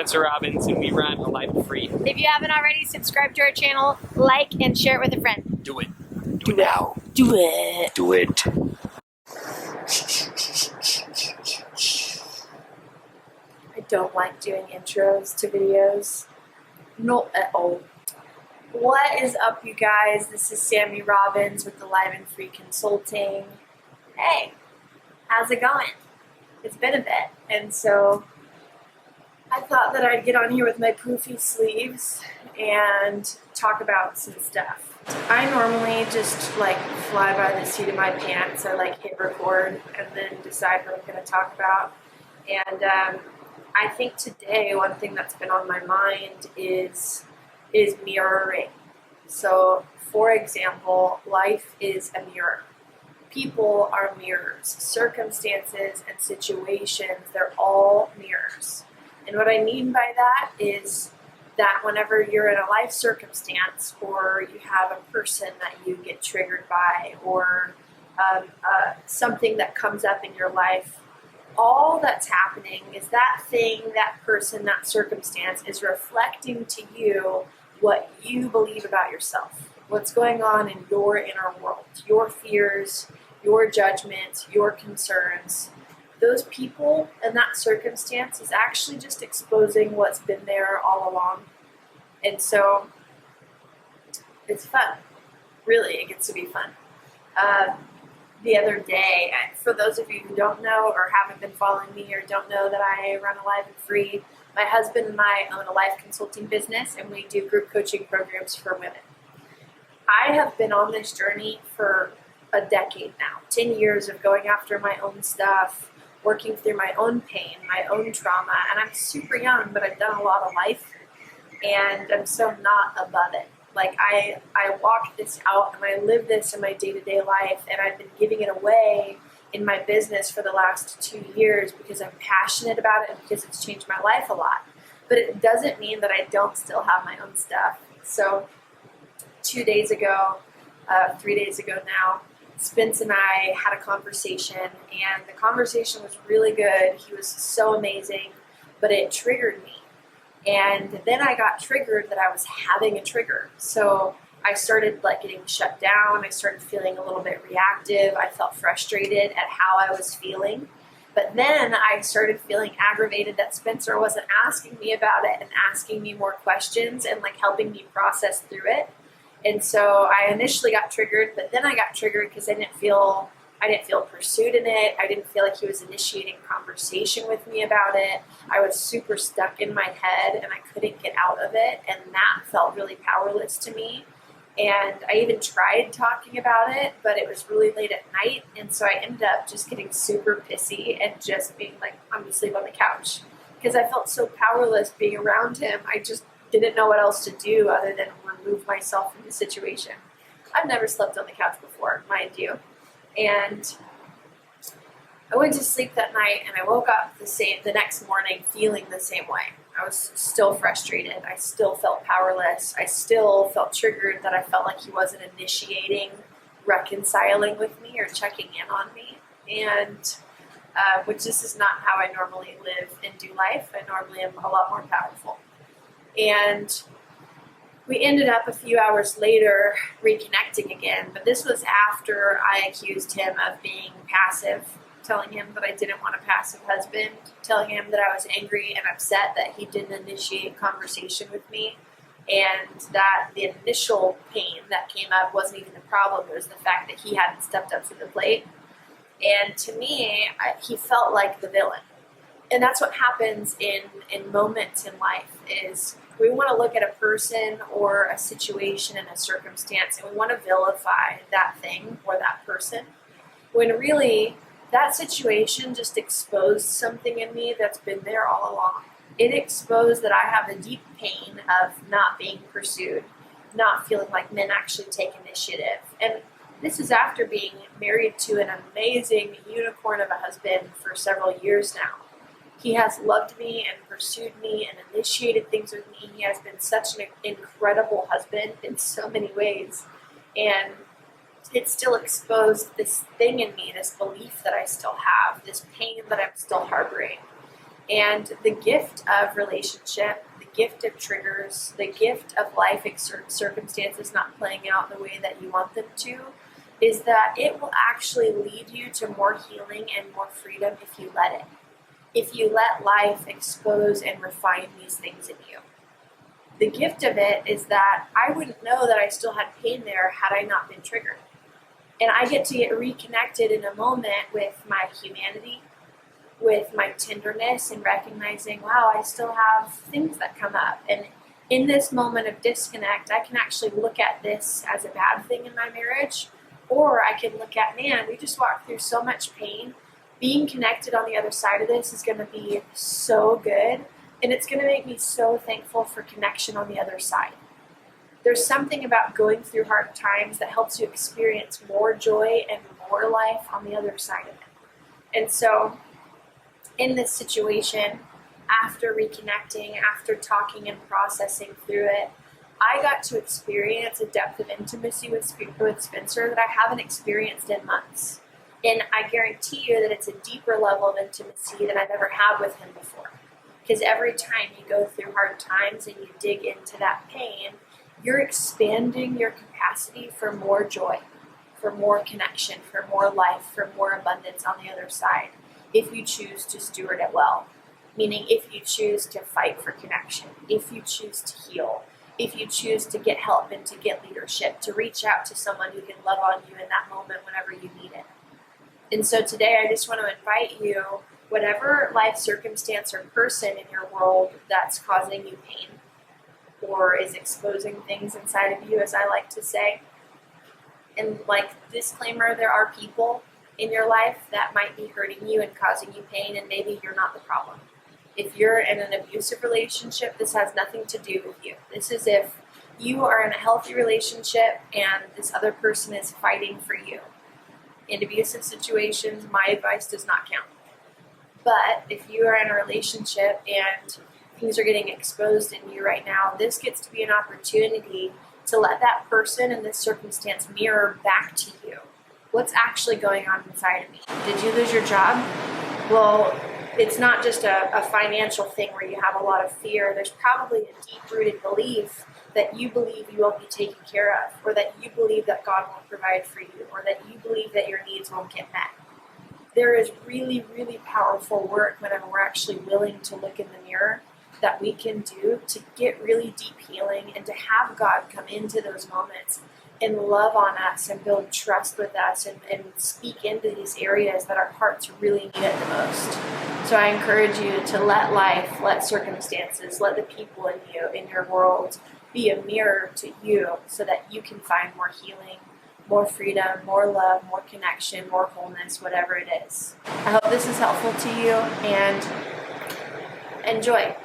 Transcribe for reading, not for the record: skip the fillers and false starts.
Spencer Robbins, and we run A Life Free. If you haven't already, subscribe to our channel, like, and share it with a friend. Do it. Do it now. Do it. Do it. I don't like doing intros to videos. Not at all. What is up, you guys? This is Sammy Robbins with Alive and Free Consulting. Hey, how's it going? It's been a bit, and so I thought that I'd get on here with my poofy sleeves and talk about some stuff. I normally just fly by the seat of my pants. I hit record and then decide what I'm going to talk about. And I think today one thing that's been on my mind is mirroring. So, for example, life is a mirror. People are mirrors. Circumstances and situations, they're all mirrors. And what I mean by that is that whenever you're in a life circumstance or you have a person that you get triggered by or something that comes up in your life, all that's happening is that thing, that person, that circumstance is reflecting to you what you believe about yourself, what's going on in your inner world, your fears, your judgments, your concerns. Those people and that circumstance is actually just exposing what's been there all along. And so it's fun. Really, it gets to be fun. The other day, for those of you who don't know or haven't been following me or don't know that I run Alive and Free, my husband and I own a life consulting business and we do group coaching programs for women. I have been on this journey for a decade now, 10 years of going after my own stuff, working through my own pain, my own trauma, and I'm super young, but I've done a lot of life, and I'm so not above it. I walk this out and I live this in my day-to-day life, and I've been giving it away in my business for the last 2 years because I'm passionate about it and because it's changed my life a lot. But it doesn't mean that I don't still have my own stuff. So 3 days ago now, Spence and I had a conversation, and the conversation was really good. He was so amazing, but it triggered me. And then I got triggered that I was having a trigger. So I started getting shut down. I started feeling a little bit reactive. I felt frustrated at how I was feeling. But then I started feeling aggravated that Spencer wasn't asking me about it and asking me more questions and helping me process through it. And so I initially got triggered, but then I got triggered because I didn't feel pursued in it. I didn't feel like he was initiating conversation with me about it. I was super stuck in my head and I couldn't get out of it, and that felt really powerless to me. And I even tried talking about it, but it was really late at night, and so I ended up just getting super pissy and just being I'm gonna sleep on the couch because I felt so powerless being around him. I just didn't know what else to do other than remove myself from the situation. I've never slept on the couch before, mind you. And I went to sleep that night and I woke up the next morning feeling the same way. I was still frustrated. I still felt powerless. I still felt triggered that I felt like he wasn't initiating reconciling with me or checking in on me. And which this is not how I normally live and do life. I normally am a lot more powerful. And we ended up a few hours later reconnecting again, but this was after I accused him of being passive, telling him that I didn't want a passive husband, telling him that I was angry and upset that he didn't initiate conversation with me, and that the initial pain that came up wasn't even the problem. It was the fact that he hadn't stepped up to the plate. And to me, he felt like the villain. And that's what happens in moments in life is we want to look at a person or a situation and a circumstance and we want to vilify that thing or that person when really that situation just exposed something in me that's been there all along. It exposed that I have a deep pain of not being pursued, not feeling like men actually take initiative. And this is after being married to an amazing unicorn of a husband for several years now. He has loved me and pursued me and initiated things with me. He has been such an incredible husband in so many ways. And it still exposed this thing in me, this belief that I still have, this pain that I'm still harboring. And the gift of relationship, the gift of triggers, the gift of life circumstances not playing out the way that you want them to, is that it will actually lead you to more healing and more freedom if you let it. If you let life expose and refine these things in you. The gift of it is that I wouldn't know that I still had pain there had I not been triggered. And I get to get reconnected in a moment with my humanity, with my tenderness, and recognizing, wow, I still have things that come up. And in this moment of disconnect, I can actually look at this as a bad thing in my marriage, or I can look at, man, we just walked through so much pain. Being connected on the other side of this is going to be so good, and it's going to make me so thankful for connection on the other side. There's something about going through hard times that helps you experience more joy and more life on the other side of it. And so, in this situation, after reconnecting, after talking and processing through it, I got to experience a depth of intimacy with Spencer that I haven't experienced in months. And I guarantee you that it's a deeper level of intimacy than I've ever had with him before. Because every time you go through hard times and you dig into that pain, you're expanding your capacity for more joy, for more connection, for more life, for more abundance on the other side, if you choose to steward it well. Meaning if you choose to fight for connection, if you choose to heal, if you choose to get help and to get leadership, to reach out to someone who can love on you in that moment whenever you need it. And so today I just want to invite you, whatever life circumstance or person in your world that's causing you pain or is exposing things inside of you, as I like to say. And like disclaimer, there are people in your life that might be hurting you and causing you pain, and maybe you're not the problem. If you're in an abusive relationship, this has nothing to do with you. This is if you are in a healthy relationship and this other person is fighting for you. In abusive situations, my advice does not count. But if you are in a relationship and things are getting exposed in you right now, this gets to be an opportunity to let that person in this circumstance mirror back to you what's actually going on inside of me. Did you lose your job? Well, it's not just a financial thing where you have a lot of fear. There's probably a deep-rooted belief that you believe you won't be taken care of, or that you believe that God won't provide for you, or that you believe that your needs won't get met. There is really, really powerful work whenever we're actually willing to look in the mirror that we can do to get really deep healing and to have God come into those moments and love on us and build trust with us and speak into these areas that our hearts really need it the most. So I encourage you to let life, let circumstances, let the people in you, in your world, be a mirror to you so that you can find more healing, more freedom, more love, more connection, more wholeness, whatever it is. I hope this is helpful to you, and enjoy.